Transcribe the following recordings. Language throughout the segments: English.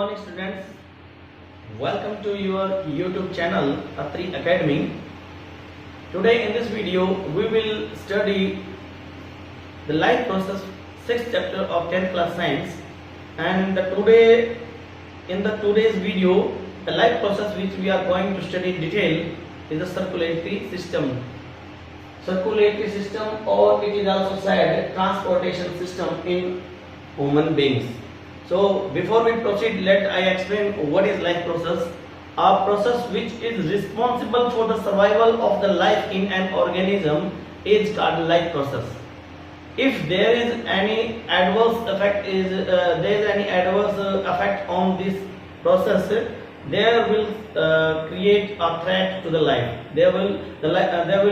morning students. Welcome to your YouTube channel Artery Academy. Today in this video we will study the life process 6th chapter of 10th class science, and in today's video the life process which we are going to study in detail is the circulatory system. Circulatory system, or it is also said transportation system in human beings. So before we proceed, let I explain what is life process. A process which is responsible for the survival of the life in an organism is called life process. If there is any adverse effect on this process, there will create a threat to the life. There will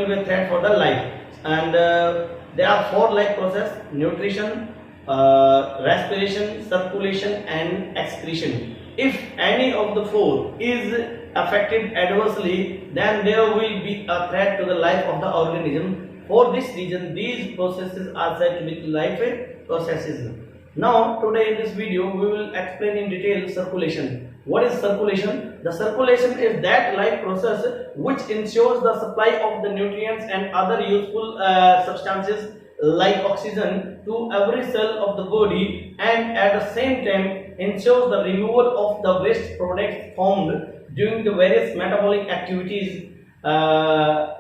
be a threat for the life, and there are four life process: nutrition, respiration, circulation and excretion. If any of the four is affected adversely, then there will be a threat to the life of the organism. For this reason, these processes are said to be life processes. Now today in this video we will explain in detail circulation. What is circulation? The circulation is that life process which ensures the supply of the nutrients and other useful substances like oxygen to every cell of the body, and at the same time ensures the removal of the waste products formed during the various metabolic activities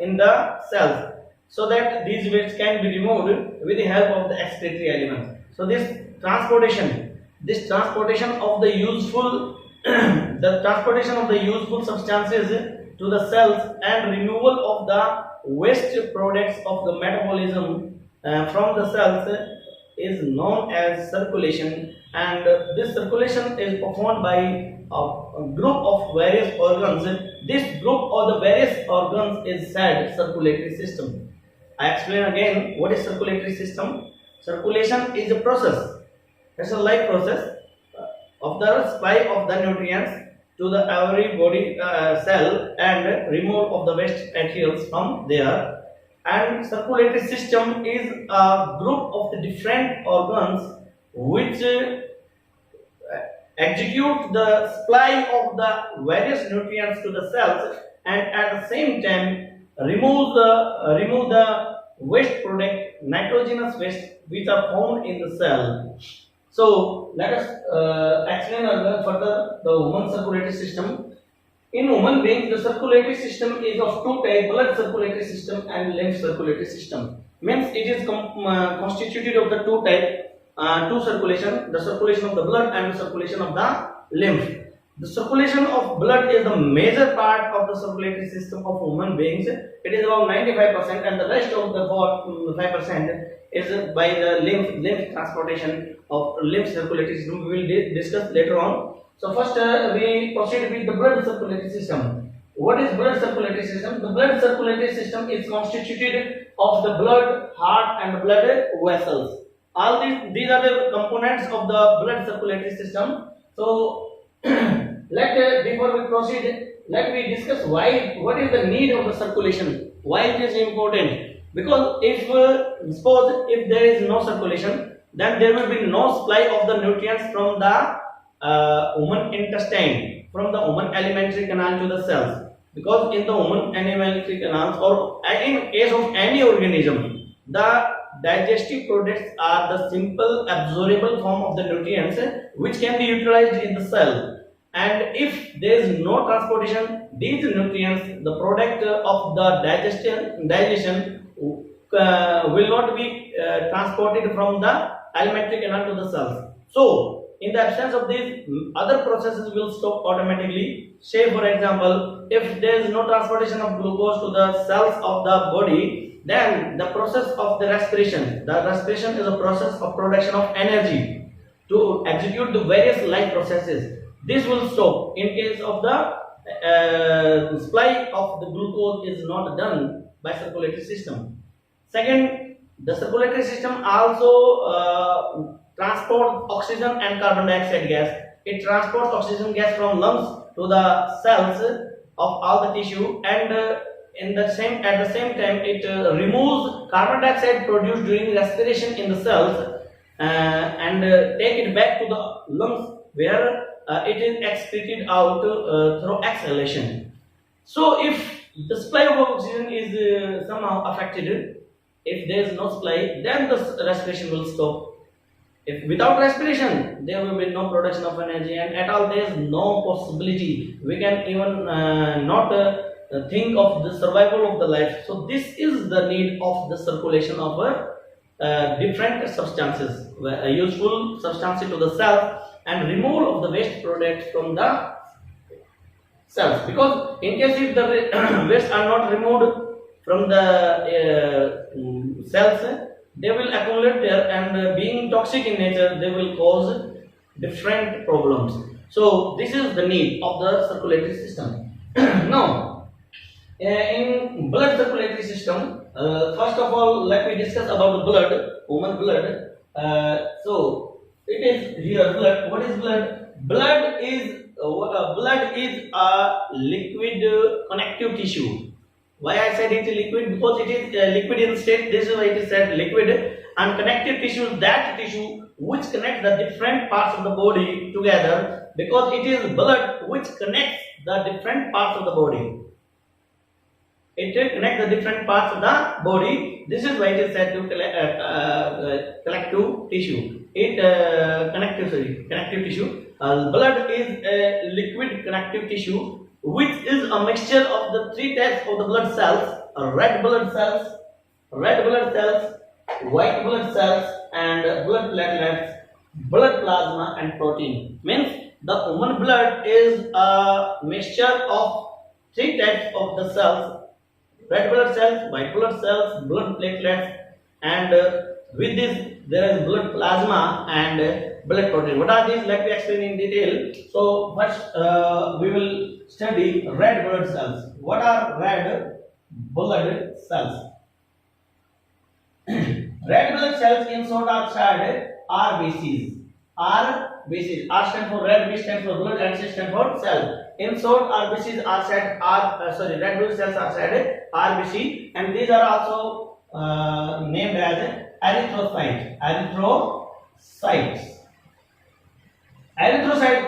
in the cells, so that these wastes can be removed with the help of the excretory elements. So this transportation of the useful substances to the cells and removal of the waste products of the metabolism from the cells is known as circulation, and this circulation is performed by a group of various organs. This group or the various organs is said circulatory system. I explain again what is circulatory system. Circulation is a process, it's a life process of the supply of the nutrients to the every body cell and removal of the waste materials from there. And circulatory system is a group of the different organs which execute the supply of the various nutrients to the cells, and at the same time remove the waste product, nitrogenous waste, which are found in the cell. So let us explain further the human circulatory system. In human beings, the circulatory system is of two types: blood circulatory system and lymph circulatory system. Means it is constituted of the two types, two circulation: the circulation of the blood and the circulation of the lymph. The circulation of blood is the major part of the circulatory system of human beings. It is about 95%, and the rest of the 5% is by the lymph transportation of lymph circulatory system. We will discuss later on. So first we proceed with the blood circulatory system. What is blood circulatory system? The blood circulatory system is constituted of the blood, heart and blood vessels. All these are the components of the blood circulatory system. So before we proceed, let me discuss what is the need of the circulation, why it is important. Because suppose if there is no circulation, then there will be no supply of the nutrients from the human intestine, from the human alimentary canal to the cells. Because in the human alimentary canals, or in case of any organism, the digestive products are the simple absorbable form of the nutrients which can be utilized in the cell. And if there is no transportation, these nutrients, the product of the digestion will not be transported from the alimentary canal to the cells. So in the absence of these, other processes will stop automatically. Say for example, if there is no transportation of glucose to the cells of the body, then the process of the respiration is a process of production of energy to execute the various life processes. This will stop in case of the supply of the glucose is not done by circulatory system. Second, the circulatory system also transports oxygen and carbon dioxide gas. It transports oxygen gas from lungs to the cells of all the tissue, and at the same time it removes carbon dioxide produced during respiration in the cells and take it back to the lungs, where it is excreted out through exhalation. So if the supply of oxygen is somehow affected, if there is no supply, then the respiration will stop. If without respiration, there will be no production of energy, and at all there is no possibility. We can even not think of the survival of the life. So this is the need of the circulation of different substances, useful substances to the cell, and removal of the waste products from the cells. Because in case if the waste are not removed from the cells, they will accumulate there, and being toxic in nature, they will cause different problems. So this is the need of the circulatory system. Now, in blood circulatory system, first of all, let me discuss about the blood, human blood. So it is here blood. What is blood? Blood is a liquid connective tissue. Why I said it is liquid? Because it is liquid in state. This is why it is said liquid. And connective tissue, that tissue which connects the different parts of the body together, because it is blood which connects the different parts of the body. It connects the different parts of the body. This is why it is said to collective tissue. Connective tissue. Blood is a liquid connective tissue, which is a mixture of the three types of the blood cells: red blood cells, white blood cells, and blood platelets, blood plasma, and protein. Means the human blood is a mixture of three types of the cells: red blood cells, white blood cells, blood platelets, and with this there is blood plasma and blood protein. What are these? Let me explain in detail. So first we will study red blood cells. What are red blood cells? Red blood cells in short are called RBCs. RBCs. R stands for red, B stands for blood, and C stands for cell. In short, RBCs are said red blood cells are said RBC, and these are also named as erythrocytes. Erythrocyte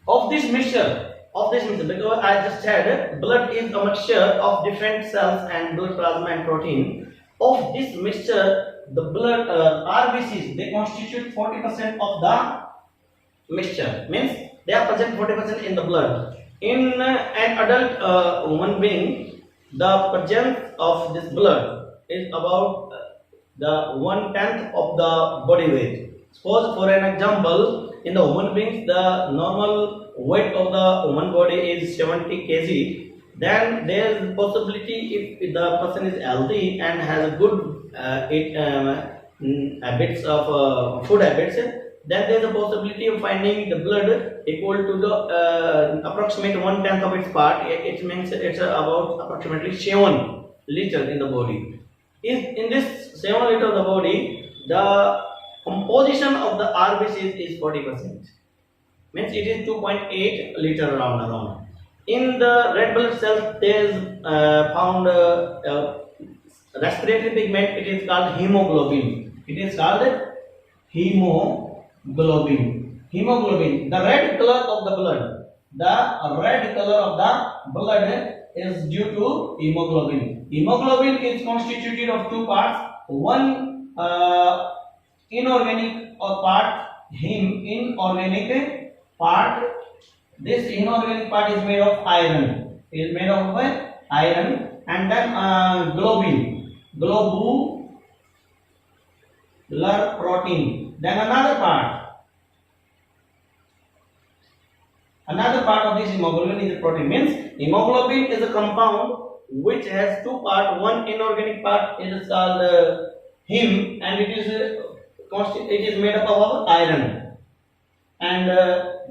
of this mixture, because I just said blood is a mixture of different cells and blood plasma and protein. Of this mixture, the blood RBCs, they constitute 40% of the mixture. Means they are present 40% in the blood. In an adult human being, the presence of this blood is about the 1/10 of the body weight. Suppose for an example, in the human beings, the normal weight of the human body is 70 kg. Then there is possibility, if the person is healthy and has a good habits of food habits, then there is a possibility of finding the blood equal to the approximate 1/10 of its part. It means it's about approximately 7 liters in the body. In this 7 liters of the body, the composition of the RBCs is 40%. Means it is 2.8 liter around. In the red blood cells, there is found respiratory pigment. It is called hemoglobin. Hemoglobin. The red color of the blood. Is due to hemoglobin. Hemoglobin is constituted of two parts. One inorganic part, inorganic part. This inorganic part is made of iron. And then globular protein. Then another part of this hemoglobin is a protein. Means hemoglobin is a compound which has two parts. One inorganic part is called heme, and it is made up of iron. And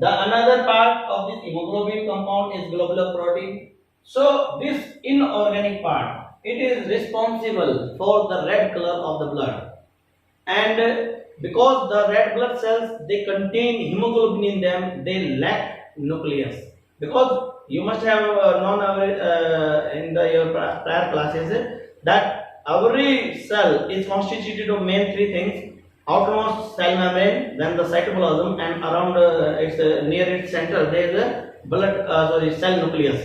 the another part of this hemoglobin compound is globular protein. So this inorganic part, it is responsible for the red color of the blood. And because the red blood cells, they contain hemoglobin in them, they lack nucleus. Because you must have known in your prior classes that every cell is constituted of main three things: outermost cell membrane, then the cytoplasm, and around its near its center there is a cell nucleus.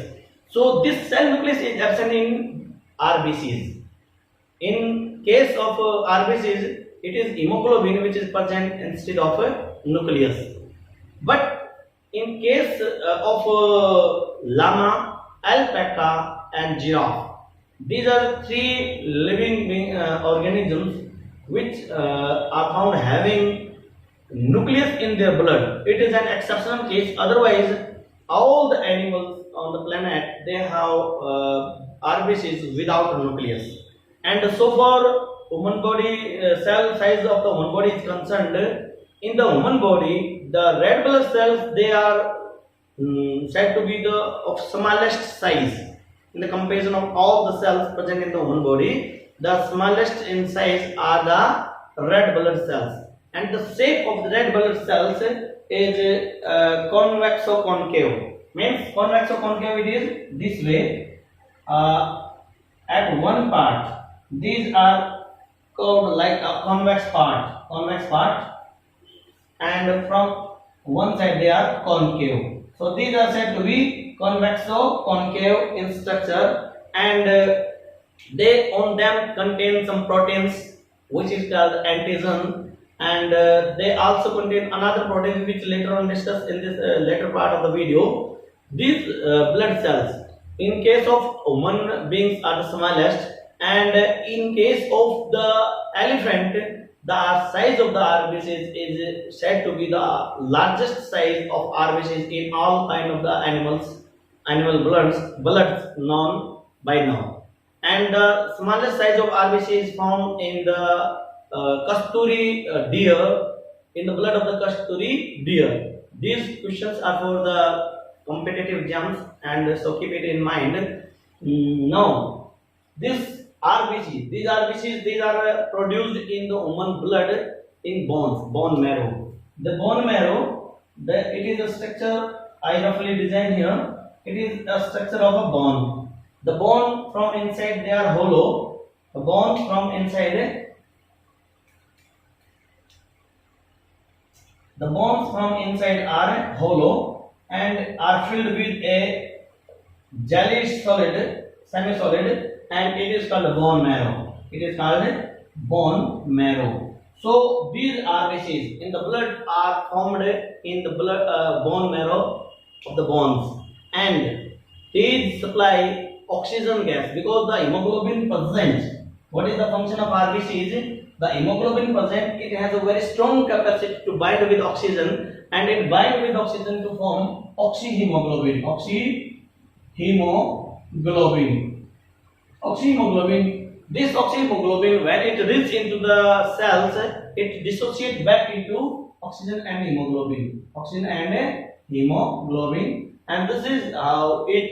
So this cell nucleus is absent in RBCs. In case of RBCs, it is hemoglobin which is present instead of a nucleus. But in case of llama, alpaca, and giraffe, these are three living organisms which are found having nucleus in their blood. It is an exceptional case. Otherwise, all the animals on the planet, they have RBCs without nucleus. And so far human body cell size of the human body is concerned, in the human body the red blood cells, they are said to be the of smallest size. In the comparison of all the cells present in the human body, the smallest in size are the red blood cells, and the shape of the red blood cells is convexo-concave. Means convexo-concave, it is this way. At one part these are curved like a convex part, and from one side they are concave. So these are said to be convexo-concave in structure, and they on them contain some proteins which is called antigen, and they also contain another protein which later on discussed in this later part of the video. These blood cells, in case of human beings, are the smallest, and in case of the elephant, the size of the RBCs is said to be the largest size of RBCs in all kind of the animal bloods known by now. And the smallest size of RBC is found in the Kasturi deer, in the blood of the Kasturi deer. These questions are for the competitive exams, and so keep it in mind. Now, these RBCs, these are produced in the human blood in bone marrow. The bone marrow, it is a structure I roughly designed here. It is a structure of a bone. The bone from inside, they are hollow. The bones from inside, are hollow and are filled with a jelly solid, semi-solid, and it is called bone marrow. So these RBCs in the blood are formed in the bone marrow of the bones, and these supply oxygen gas, because the hemoglobin present. What is the function of RBCs? The hemoglobin present, it has a very strong capacity to bind with oxygen, and it binds with oxygen to form oxyhemoglobin. This oxyhemoglobin, when it reaches into the cells, it dissociates back into oxygen and hemoglobin. And this is how it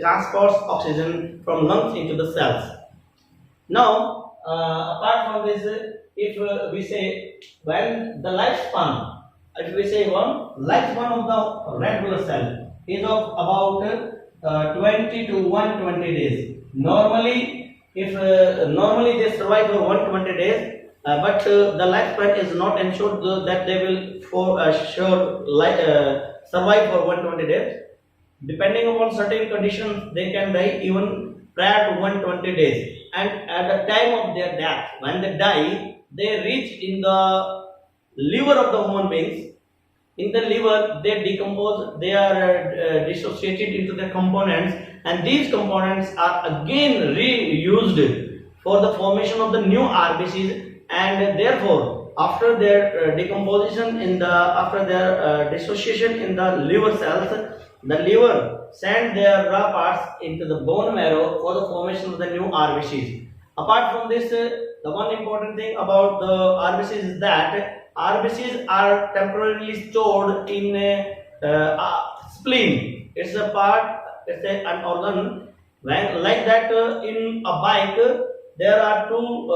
transports oxygen from lungs into the cells. Now, apart from this, if we say when the lifespan, if we say lifespan of the red blood cell is of about 20 to 120 days. Normally, normally they survive for 120 days, but the lifespan is not ensured that they will survive for 120 days. Depending upon certain conditions, they can die even prior to 120 days. And at the time of their death, when they die, they reach in the liver of the human beings. In the liver, they decompose, they are dissociated into the components, and these components are again reused for the formation of the new RBCs, and therefore after their decomposition after their dissociation in the liver cells, the liver send their raw parts into the bone marrow for the formation of the new RBCs. Apart from this, the one important thing about the RBCs is that RBCs are temporarily stored in a spleen. It's an organ. When like that, in a bike, there are two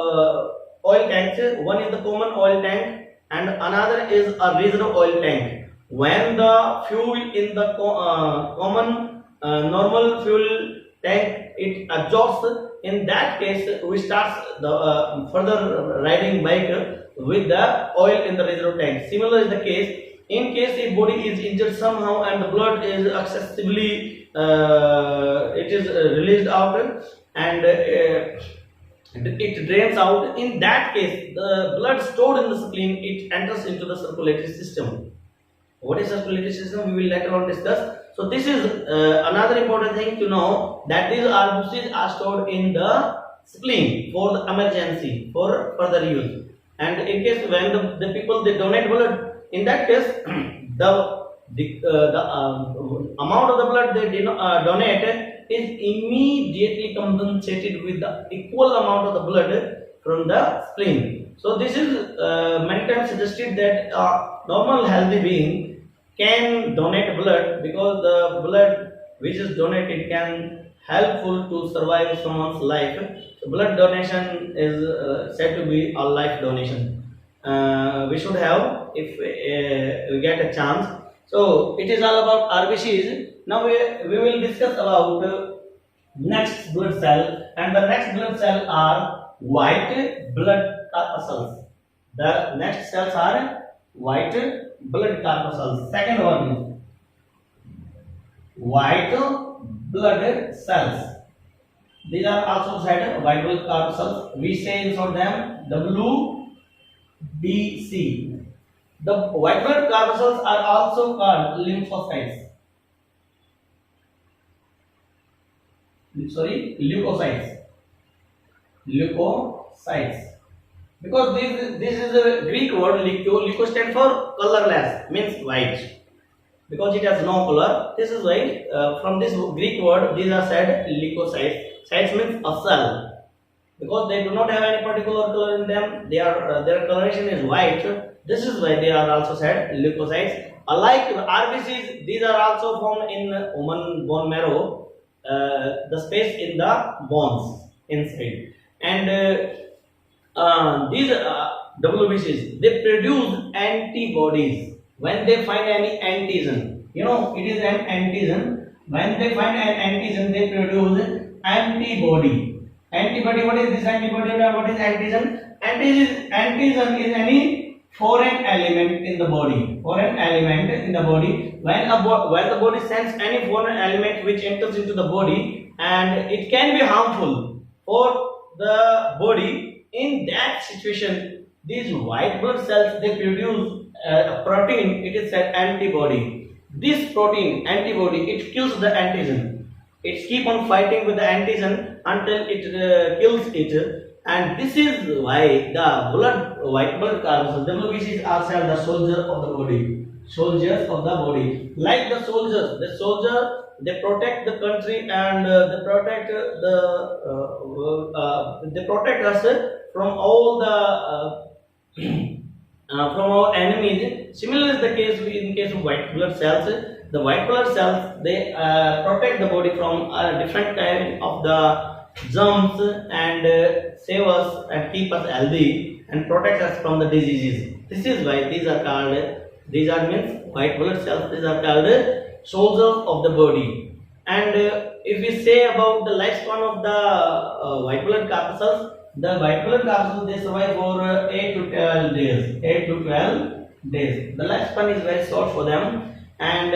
oil tanks. One is the common oil tank, and another is a reserve oil tank. When the fuel in the common normal fuel tank, it exhausts, in that case we start the further riding bike. with the oil in the reservoir tank. Similar is the case in case if body is injured somehow and the blood is excessively it is released out and it drains out. In that case, the blood stored in the spleen, it enters into the circulatory system. What is circulatory system? We will later on discuss. So this is another important thing to know, that these RBCs are stored in the spleen for the emergency, for further use. And in case when the people they donate blood, in that case the amount of the blood they donate is immediately compensated with the equal amount of the blood from the spleen. So this is many times suggested that normal healthy being can donate blood, because the blood which is donated can helpful to survive someone's life. So blood donation is said to be a life donation. We should have if we get a chance. So it is all about RBCs. Now we will discuss about next blood cell, and the next blood cell are white blood corpuscles. The next cells are white blood corpuscles. Second one is white blood cells. These are also said white blood corpuscles. We say in short them WBC. The white blood corpuscles are also called lymphocytes. Leukocytes. Leukocytes. Because this is a Greek word, leuko stands for colorless, means white. Because it has no color, this is why from this Greek word these are said leukocytes. Cytes means a cell. Because they do not have any particular color in them, their coloration is white. This is why they are also said leukocytes. Unlike RBCs, these are also found in human bone marrow, the space in the bones inside. And these WBCs, they produce antibodies when they find any antigen. You know, it is an antigen. When they find an antigen, they produce antibody. Antibody, what is this antibody? What is antigen? Antigen is any foreign element in the body. Foreign element in the body. When the body sends any foreign element which enters into the body, and it can be harmful for the body, in that situation, these white blood cells they produce a protein. It is said antibody. This protein antibody, it kills the antigen. It keep on fighting with the antigen until it kills it, and this is why the white blood corpuscles WBCs are said the soldiers of the body. Soldiers of the body, like the soldier they protect the country, and they protect us from all the from our enemies. Similar is the case in case of white blood cells. The white blood cells they protect the body from different kind of the germs and save us and keep us healthy and protect us from the diseases. This is why these are called, these are means white blood cells. These are called soldiers of the body. And if we say about the lifespan of the white blood corpuscles, the white blood corpuscles they survive for 8 to 12 days. 8 to 12 days. The lifespan is very short for them, and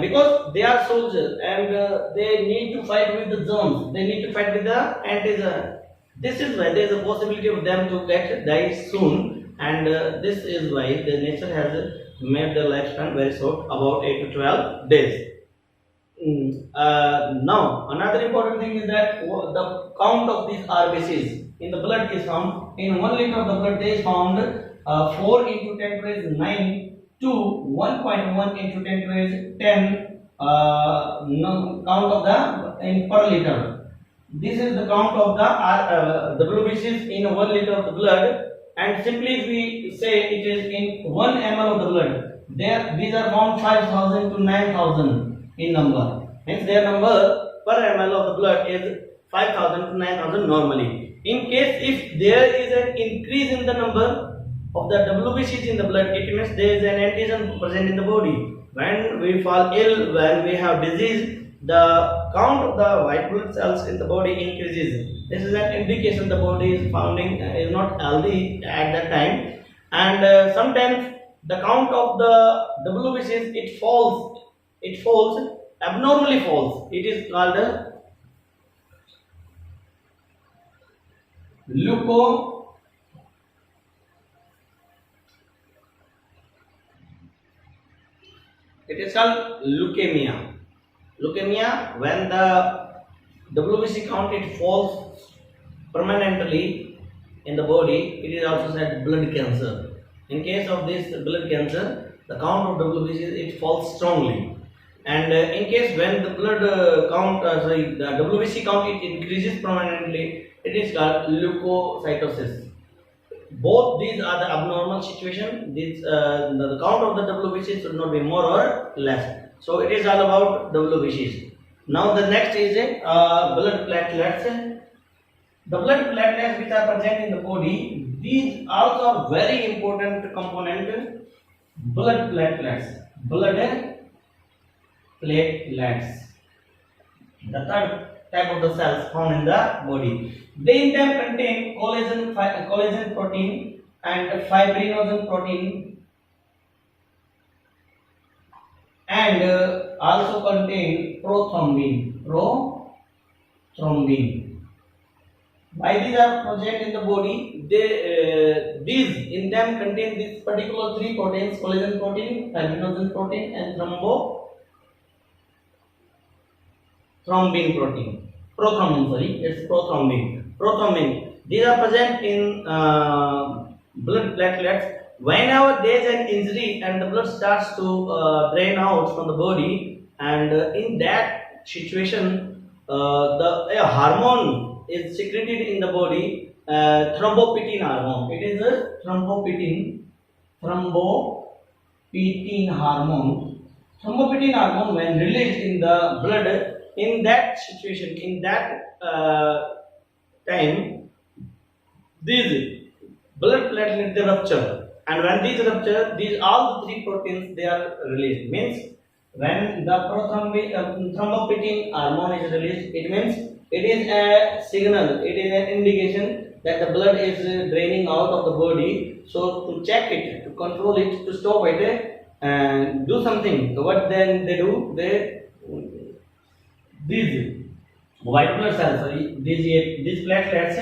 because they are soldiers and they need to fight with the germs, they need to fight with the antigen. This is why there is a possibility of them to get die soon, and this is why the nature has made the lifespan very short, about 8 to 12 days. Now another important thing is that the count of these RBCs in the blood is found in 1 liter of the blood. There is found 4 into 10 raised 9 to 1.1 into 10 raised 10 count of the in per liter. This is the count of the WBCs in 1 liter of the blood, and simply if we say it is in 1 ml of the blood, these are found 5,000 to 9,000 in number. Hence their number per ml of the blood is 5,000 to 9,000 normally. In case if there is an increase in the number of the WBCs in the blood, it means there is an antigen present in the body. When we fall ill, when we have disease, the count of the white blood cells in the body increases. This is an indication the body is founding is not healthy at that time, and sometimes the count of the WBCs it falls abnormally falls. It is called leuko. It is called leukemia. Leukemia, when the WBC count it falls permanently in the body, it is also said blood cancer. In case of this blood cancer, the count of WBC it falls strongly, and in case when the blood the WBC count it increases permanently, it is called leukocytosis. Both these are the abnormal situation. The count of the WBC should not be more or less. So it is all about WBCs. Now the next is blood platelets. The blood platelets which are present in the body, these also are very important component. Blood platelets. Blood platelets. The third type of the cells found in the body. They in them contain collagen protein and fibrinogen protein, and also contain prothrombin. Why these are present in the body? These in them contain this particular three proteins: collagen protein, fibrinogen protein, and prothrombin. Sorry, it's prothrombin. These are present in blood platelets. Whenever there is an injury and the blood starts to drain out from the body, and in that situation, the hormone is secreted in the body, thrombopoietin hormone. It is a thrombopoietin hormone. Thrombopoietin hormone, when released in the blood, in that situation, in that time, these blood platelets they rupture, and when these rupture, these all the three proteins they are released. Means when the thrombopoietin hormone is released, it means it is a signal, it is an indication that the blood is draining out of the body. So to check it, to control it, to stop it, and do something. What then they do? These white blood cells, these platelets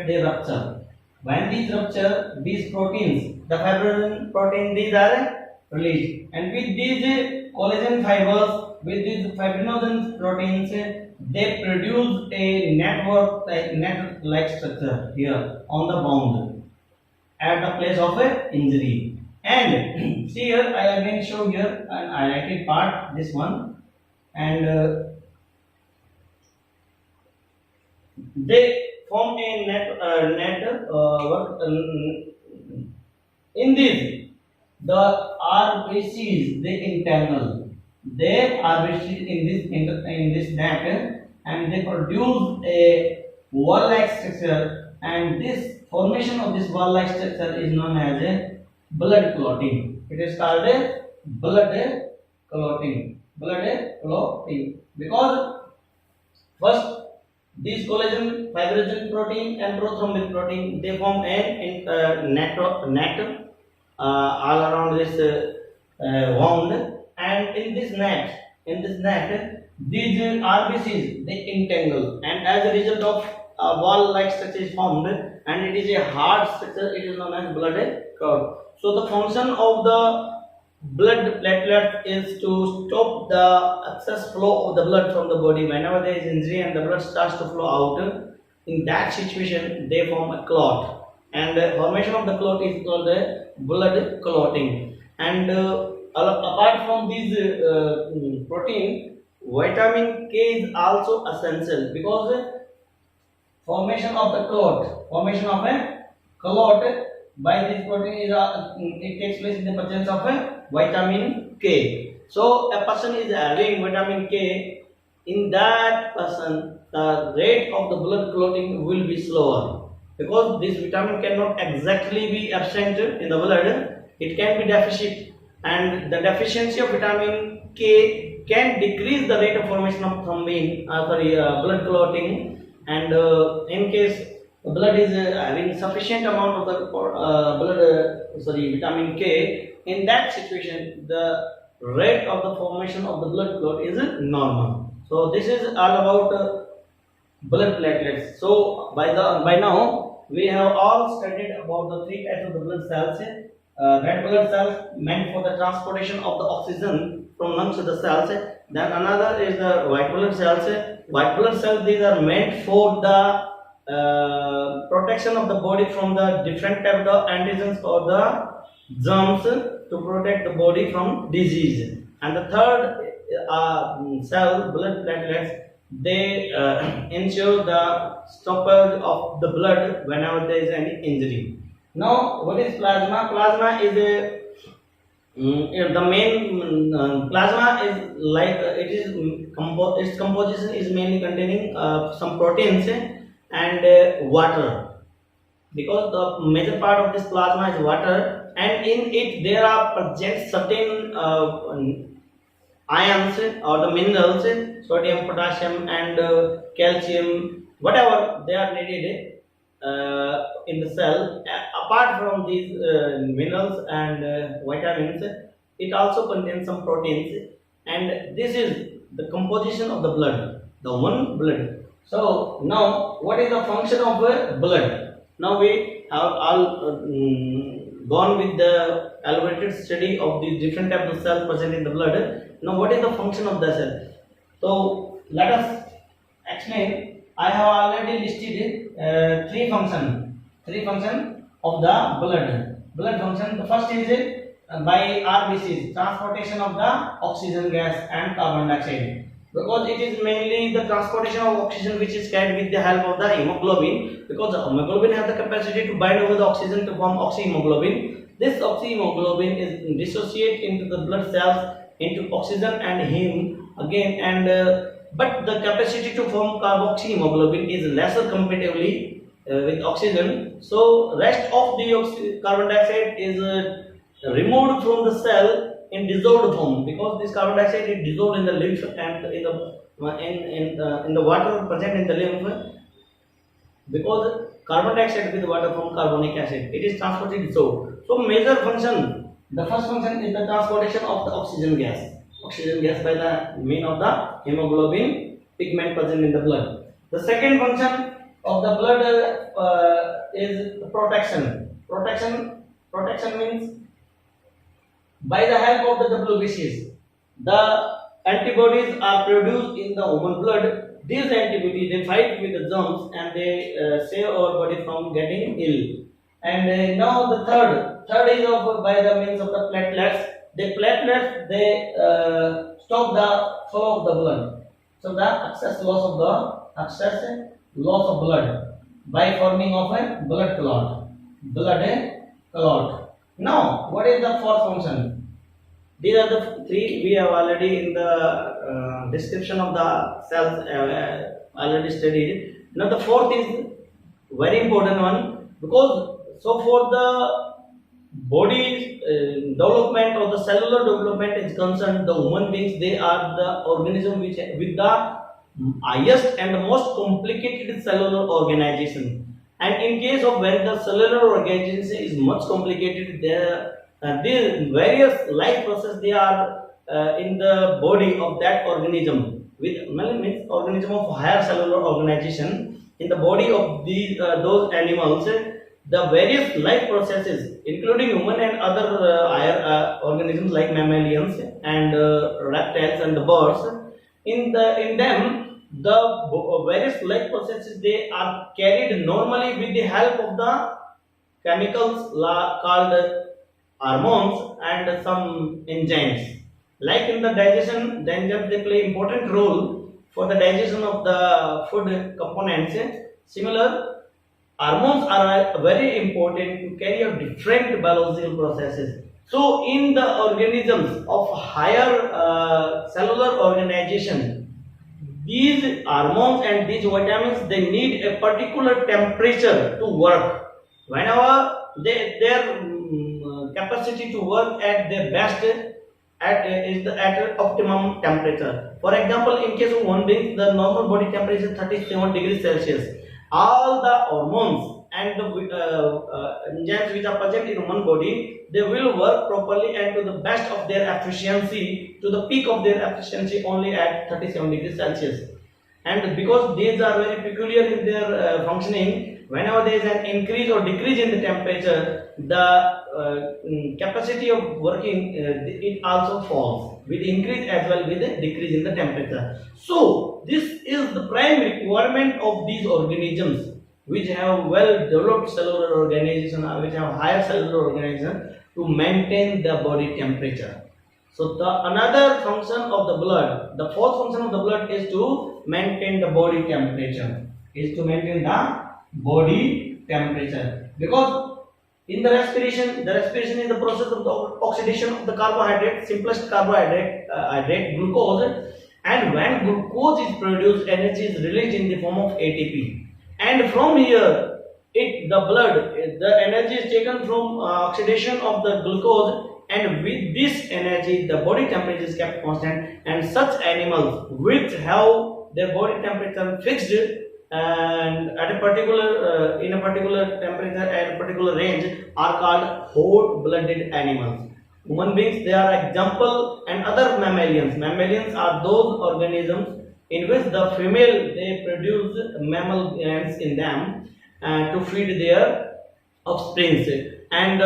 they rupture. When these rupture, these proteins, the fibrinogen protein, these are released, and with these collagen fibers, with these fibrinogen proteins, they produce a net-like structure here on the bone at the place of a injury. And see here, I again show here an highlighted part, this one, and they form a in this the RBCs they entangle. They RBCs in this net, and they produce a wall-like structure, and this formation of this wall-like structure is known as a blood clotting. It is called a blood clotting. Because first these collagen, fibrinogen protein, and prothrombin protein they form a net all around this wound, and in this net these RBCs they entangle, and as a result of a wall-like structure is formed, and it is a hard structure. It is known as blood clot. So the function of the blood platelet is to stop the excess flow of the blood from the body. Whenever there is injury and the blood starts to flow out, in that situation they form a clot, and the formation of the clot is called the blood clotting. And apart from these protein, vitamin K is also essential, because formation of a clot by this protein is it takes place in the presence of a vitamin K. So a person is having vitamin K, in that person the rate of the blood clotting will be slower, because this vitamin cannot exactly be absent in the blood. It can be deficient, and the deficiency of vitamin K can decrease the rate of formation of thrombin, blood clotting, and in case the blood is having sufficient amount of the vitamin K, in that situation the rate of the formation of the blood clot is normal. So this is all about blood platelets. So by now we have all studied about the three types of the blood cells. Red blood cells meant for the transportation of the oxygen from lungs to the cells. Then another is the white blood cells. White blood cells, these are meant for the protection of the body from the different type of antigens or the germs to protect the body from disease. And the third cell, blood platelets, they ensure the stoppage of the blood whenever there is any injury. Now, what is plasma? Plasma is a the main plasma is like its composition is mainly containing some proteins and water, because the major part of this plasma is water, and in it there are present certain ions or the minerals, sodium, potassium, and calcium, whatever they are needed in the cell. Apart from these minerals and vitamins, it also contains some proteins, and this is the composition of the blood, the one blood. So now, what is the function of blood? Now we have all gone with the elaborated study of the different types of cells present in the blood. Now, what is the function of the cell? So let us explain. I have already listed three function of the blood function. The first is by RBCs, transportation of the oxygen gas and carbon dioxide, because it is mainly the transportation of oxygen which is carried with the help of the hemoglobin, because the hemoglobin has the capacity to bind over the oxygen to form oxyhemoglobin. This oxyhemoglobin is dissociate into the blood cells into oxygen and heme again, and but the capacity to form carboxyhemoglobin is lesser comparatively with oxygen. So rest of the carbon dioxide is removed from the cell in dissolved form, because this carbon dioxide is dissolved in the lymph and in the water present in the lymph, because carbon dioxide with water from carbonic acid, it is transported dissolved. So major function, the first function is the transportation of the oxygen gas by the means of the hemoglobin pigment present in the blood. The second function of the blood is protection. Protection means by the help of the WBCs, the antibodies are produced in the human blood. These antibodies, they fight with the germs and they save our body from getting ill. And now the third is by the means of the platelets. The platelets, they stop the flow of the blood. So the excess loss of blood by forming of a blood clot. Now, what is the fourth function? These are the three we have already in the description of the cells already studied. Now the fourth is very important one, because so for the body development or the cellular development is concerned, the human beings, they are the organism which with the highest and the most complicated cellular organization. And in case of when the cellular organization is much complicated, these various life process they are in the body of that organism, with means organism of higher cellular organization in the body of those animals. The various life processes, including human and other higher organisms like mammalians and reptiles and the birds, in them the various life processes, they are carried normally with the help of the chemicals called hormones and some enzymes. Like in the digestion, the enzymes, they play important role for the digestion of the food components. Similar, hormones are very important to carry out different biological processes. So in the organisms of higher cellular organization, these hormones and these vitamins, they need a particular temperature to work. Whenever their capacity to work at their best, at optimum temperature. For example, in case of human beings, the normal body temperature is 37 degrees Celsius. All the hormones and the enzymes which are present in human body, they will work properly and to the best of their efficiency, to the peak of their efficiency only at 37 degrees Celsius. And because these are very peculiar in their functioning, whenever there is an increase or decrease in the temperature, the capacity of working it also falls with increase as well with the decrease in the temperature. So this is the prime requirement of these organisms which have well developed cellular organization, which have higher cellular organization, to maintain the body temperature. So the another function of the blood, the fourth function of the blood is to maintain the body temperature. Is to maintain the body temperature, because in the respiration is the process of the oxidation of the carbohydrate, simplest carbohydrate, glucose, and when glucose is produced, energy is released in the form of ATP, and from here the energy is taken from oxidation of the glucose, and with this energy the body temperature is kept constant, and such animals which have their body temperature fixed and at a particular in a particular temperature at a particular range are called hot blooded animals. Human beings, they are example, and other mammalians are those organisms in which the female, they produce mammal glands in them to feed their offsprings, and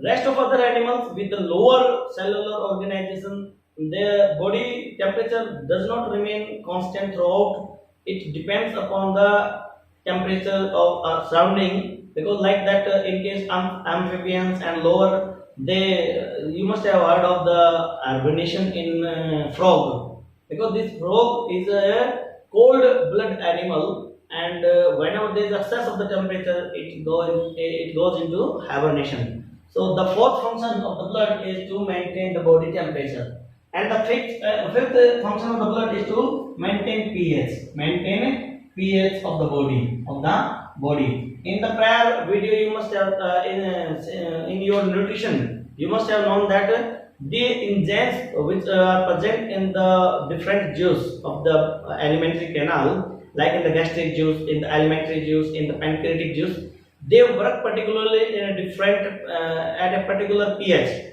rest of other animals with the lower cellular organization, their body temperature does not remain constant throughout. It depends upon the temperature of surrounding, because like that in case amphibians and lower, you must have heard of the hibernation in frog, because this frog is a cold blood animal, and whenever there is excess of the temperature, it goes into hibernation. So the fourth function of the blood is to maintain the body temperature. And the fifth function of the blood is to maintain pH of the body. In the prior video, you must have in your nutrition, you must have known that the enzymes which are present in the different juice of the alimentary canal, like in the gastric juice, in the alimentary juice, in the pancreatic juice, they work particularly in a different at a particular pH.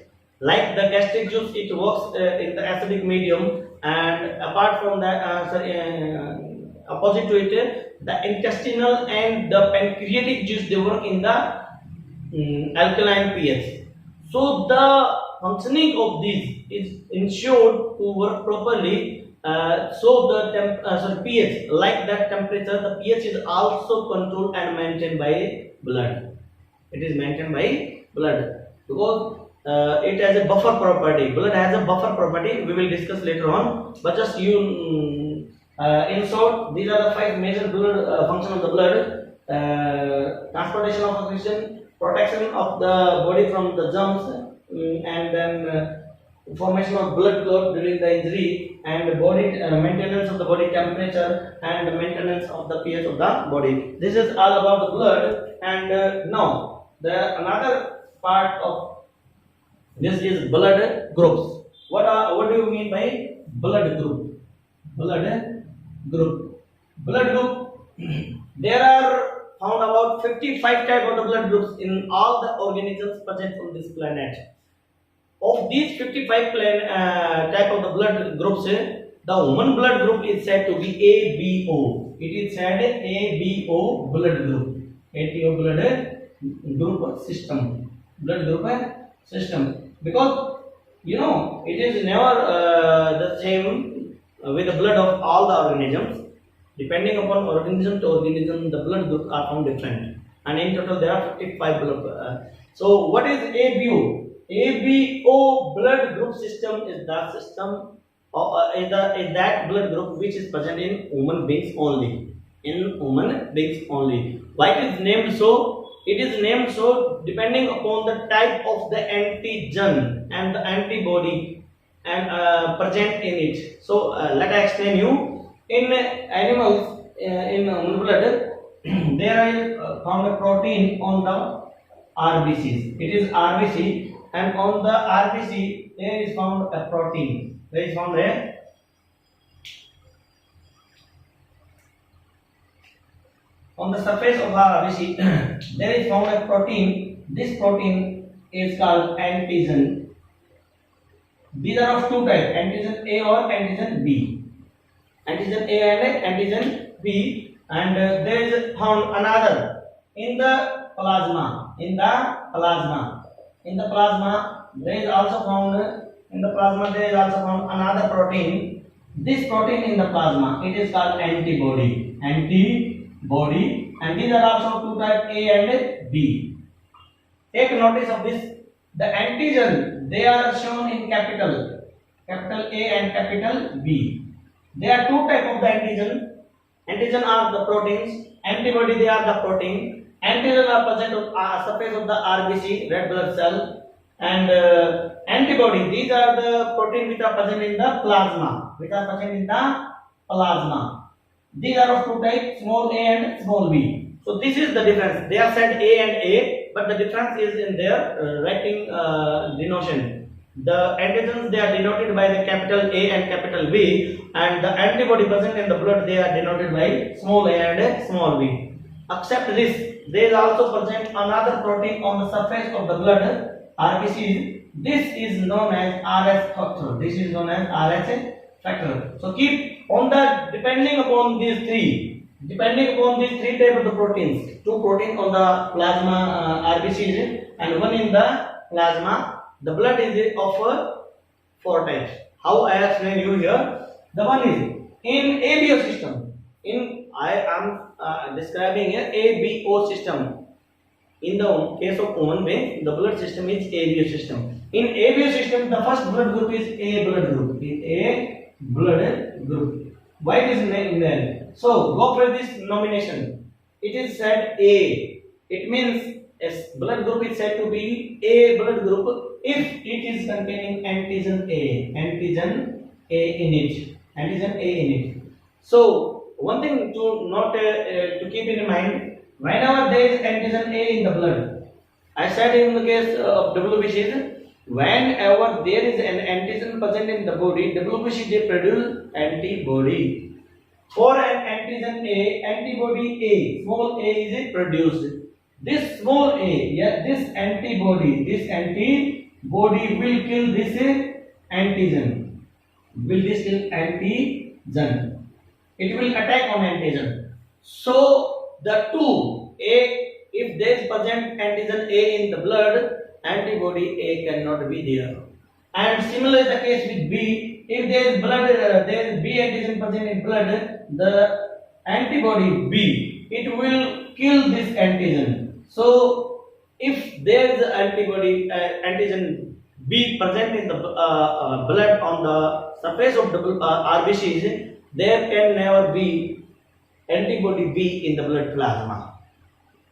Like the gastric juice, it works in the acidic medium, and apart from that, opposite to it, the intestinal and the pancreatic juice, they work in the alkaline pH. So the functioning of these is ensured to work properly. So the pH, like that temperature, the pH is also controlled and maintained by blood. It is maintained by blood because it has a buffer property. Blood has a buffer property. We will discuss later on. But just in short, these are the five major blood functions of the blood: transportation of oxygen, protection of the body from the germs, and then formation of blood clot during the injury, and body maintenance of the body temperature, and maintenance of the pH of the body. This is all about the blood. And now the another part of this is blood groups. What do you mean by blood group? Blood group. There are found about 55 type of the blood groups in all the organisms present on this planet. Of these 55 type of the blood groups, the human blood group is said to be ABO. It is said ABO blood group. ABO blood group system. Blood group system. Because it is never the same with the blood of all the organisms. Depending upon organism to organism, the blood groups are found different. And in total, there are 55 blood. So, what is ABO? ABO blood group system is the system is that blood group which is present in human beings only. Why it is named so? It is named so depending upon the type of the antigen and the antibody and present in it. So let I explain you. In animals, in human blood, there is found a protein on the RBCs. It is RBC, and on the RBC there is found a protein. There is found a on the surface of RBC there is found a protein. This protein is called antigen. These are of two types, antigen A or antigen B. Antigen A and antigen B, and there is found another in the plasma. In the plasma there is also found another protein. This protein in the plasma, it is called antibody. And these are also two types, A and B. Take notice of this. The antigen, they are shown in capital A and capital B. There are two types of the antigen. Antigen are the proteins, antibody they are the protein. Antigen are present on surface of the RBC, red blood cell, and antibody, these are the protein which are present in the plasma. These are of two types, small a and small b. So this is the difference. They are said A and A, but the difference is in their writing denotation. The antigens, they are denoted by the capital A and capital B, and the antibody present in the blood, they are denoted by small a and small b. Except this, there is also present another protein on the surface of the blood, RBCs. This is known as RS factor. So keep on the depending upon these three types of the proteins. Two proteins on the plasma RBCs and one in the plasma. The blood is of four types. How I explain you here. The one is in ABO system. I am describing a ABO system. In the case of human being, the blood system is ABO system. In ABO system, the first blood group is A blood group. Why it is named there? So go for this nomination. It is said A. It means a blood group is said to be A blood group if it is containing antigen A in it. So one thing to note to keep in mind, whenever there is antigen A in the blood, I said in the case of WBC, whenever there is an antigen present in the body, WBC they produce antibody. For an antigen A, antibody A, small a is produced. This small a, this antibody will kill this antigen. It will attack on antigen. So the two A, if there is present antigen A in the blood, antibody A cannot be there. And similar is the case with B. If there is B antigen present in blood, the antibody B, it will kill this antigen. So if there is antigen B present in the blood on the surface of the RBCs, there can never be antibody B in the blood plasma.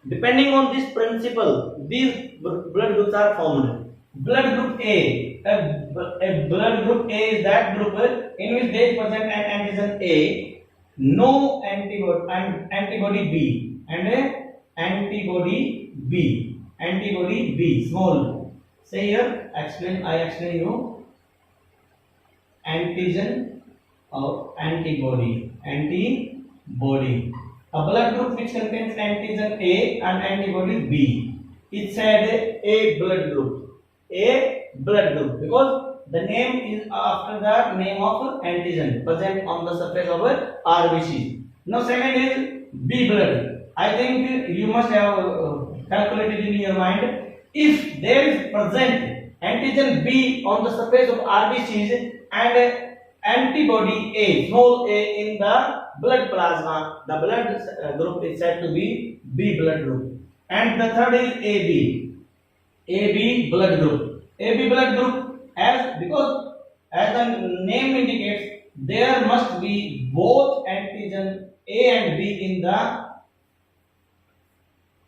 Depending on this principle, these blood groups are formed. Blood group A, a blood group A is that group in which there is present an antigen A, no antibody B, and antibody B, small. Say here, I explain you. Antigen or antibody. A blood group which contains antigen A and antibody B. It said A blood group. Because the name is after the name of antigen present on the surface of RBC. Now second is B blood. I think you must have calculated in your mind. If there is present antigen B on the surface of RBCs and antibody A, small a in the blood plasma, the blood group is said to be B blood group. And the third is AB blood group. AB blood group, because as the name indicates, there must be both antigen A and B in the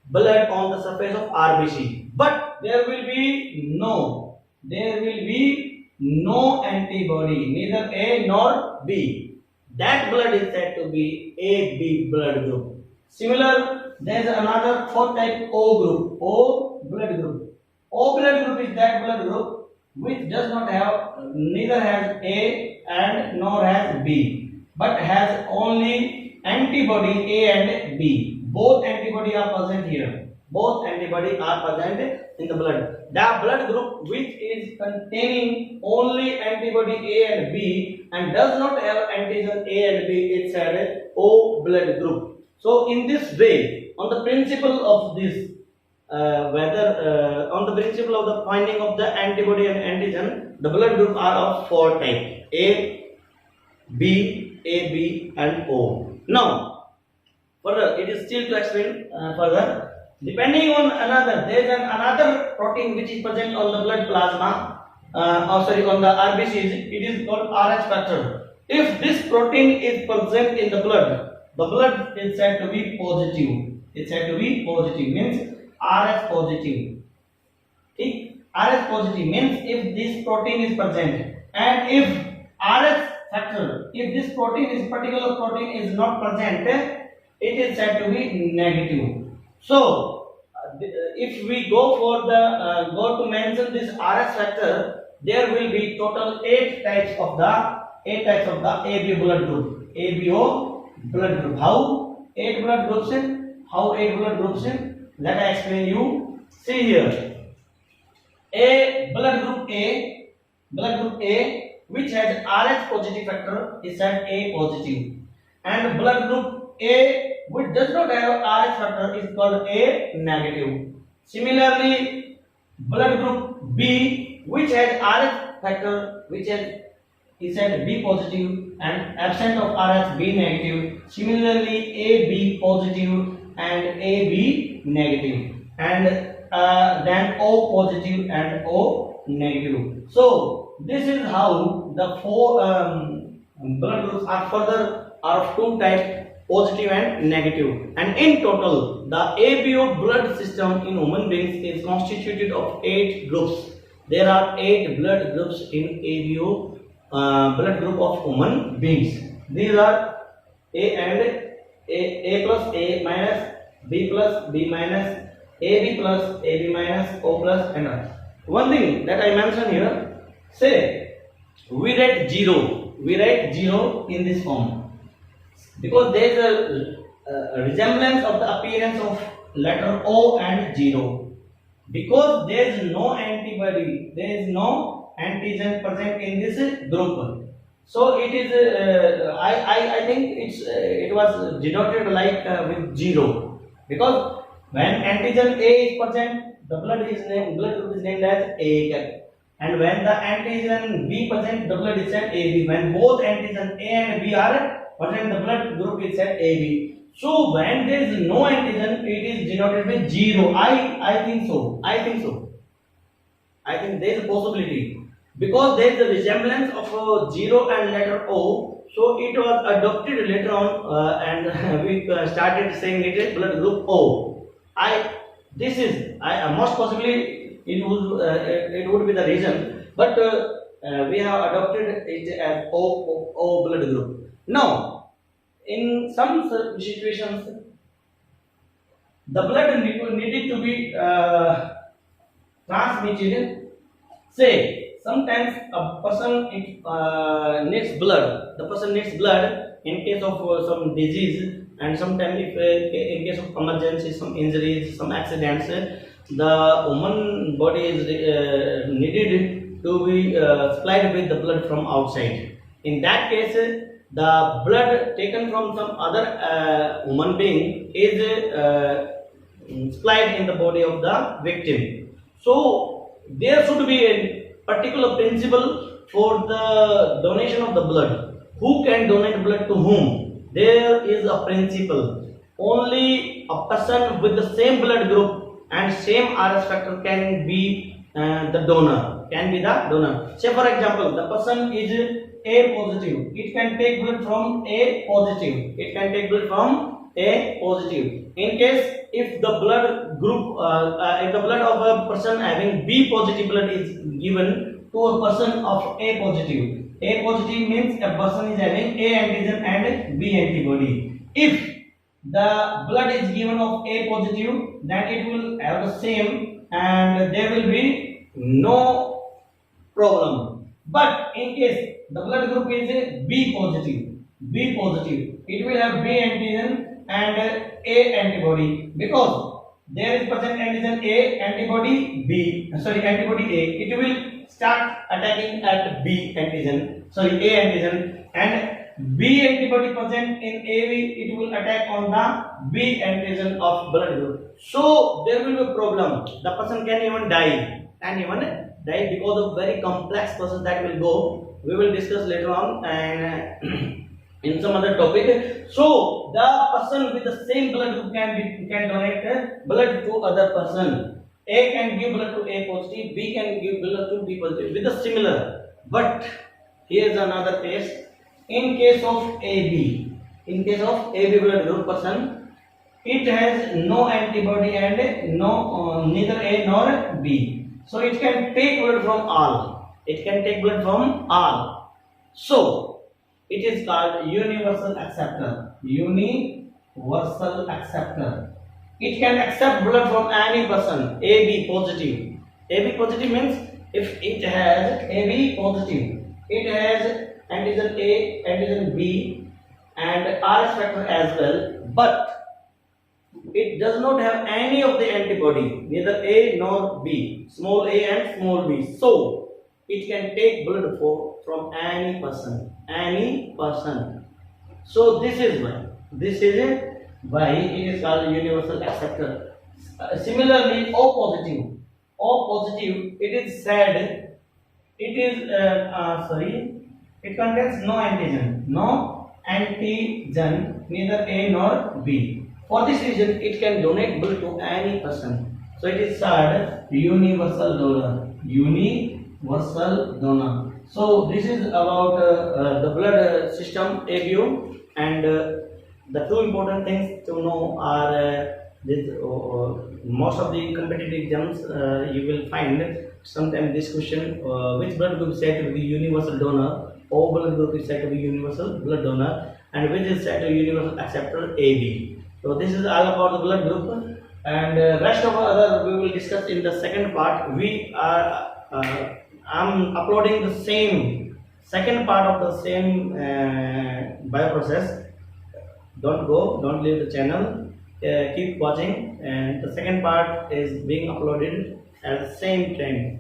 blood on the surface of RBC. But there will be no antibody, neither A nor B. That blood is said to be AB blood group. Similar, there is another fourth type, O blood group. O blood group is that blood group which does not have, neither has A and nor has B, but has only antibody A and B. Both antibody are present here. Both antibody are present in the blood. The blood group which is containing only antibody A and B and does not have antigen A and B, it's an O blood group. So in this way, on the principle of this, on the principle of the finding of the antibody and antigen, the blood group are of 4 types: A, B, and O. Now, further, it is still to explain further. Depending on another, there is another protein which is present on the blood plasma, on the RBCs. It is called RH factor. If this protein is present in the blood is said to be positive. It's said to be positive, means RH positive. Okay? RH positive means if this protein is present, and if RH factor, if this protein, this particular protein is not present, it is said to be negative. So, if we go for the go to mention this RH factor, there will be total 8 types of the ABO blood group. ABO blood group. How 8 blood groups in? How 8 blood groups in? Let I explain you. See here. A blood group A, which has RH positive factor, is said A positive, and blood group A which does not have RH factor is called A negative. Similarly, blood group B which has RH factor, which is said B positive, and absent of RH B negative. Similarly, AB positive and AB negative, and then O positive and O negative. So this is how the 4 blood groups are further are of 2 types, positive and negative, and in total the ABO blood system in human beings is constituted of 8 groups. There are 8 blood groups in ABO blood group of human beings. These are A and A plus A minus, B plus B minus, AB plus AB minus, O plus, and one thing that I mentioned here, say we write 0 in this form because there is a resemblance of the appearance of letter O and 0, because there is no antibody, there is no antigen present in this group. So it is I think it was denoted like with 0, because when antigen A is present, the blood group is named as A, and when the antigen B present, the blood is said AB. When both antigen A and B are present, the blood group is said AB. So when there is no antigen, it is denoted with 0. I think so. I think there is a possibility, because there is a resemblance of 0 and letter O. So it was adopted later on, and we started saying it is blood group O. Most possibly it would be the reason, but we have adopted it as O blood group. Now, in some situations, the blood needed to be transmitted. Say, sometimes a person needs blood. The person needs blood in case of some disease, and sometimes if in case of emergency, some injuries, some accidents, the human body is needed to be supplied with the blood from outside. In that case, the blood taken from some other human being is supplied in the body of the victim. So there should be a particular principle for the donation of the blood. Who can donate blood to whom? There is a principle. Only a person with the same blood group and same RH factor can be the donor. Say for example, the person is A positive. It can take blood from A positive. In case if the blood group, if the blood of a person having B positive blood is given to a person of A positive. A positive means a person is having A antigen and B antibody. If the blood is given of A positive, then it will have the same and there will be no problem. But in case the blood group is B positive, it will have B antigen and A antibody, because there is present antigen A, antibody B, antibody A. It will start attacking at B antigen, A antigen, and B antibody present in AV, it will attack on the B antigen of blood group. So there will be a problem. The person can even die, because of very complex process that will go. We will discuss later on and in some other topic. So the person with the same blood group can donate blood to other person. A can give blood to A positive, B can give blood to B positive with the similar. But here is another case. In case of AB, blood group person, it has no antibody and no neither A nor B. So it can take blood from all. So it is called universal acceptor. It can accept blood from any person. AB positive. AB positive means if it has AB positive, it has antigen A, antigen B, and RS factor as well, but it does not have any of the antibody, neither A nor B, small a and small b. So it can take blood from any person. So this is why it is called universal acceptor. Similarly, O positive, it is said, it contains no antigen, neither A nor B. For this reason, it can donate blood to any person. So it is called universal donor. So this is about the blood system ABO, and the two important things to know are most of the competitive exams you will find sometimes this question: which blood group is said to be universal donor? O blood group is said to be universal blood donor, and which is said to be universal acceptor AB. So this is all about the blood group, and rest of other we will discuss in the second part. I'm uploading the same second part of the same bioprocess. Don't leave the channel. Keep watching, and the second part is being uploaded at the same time.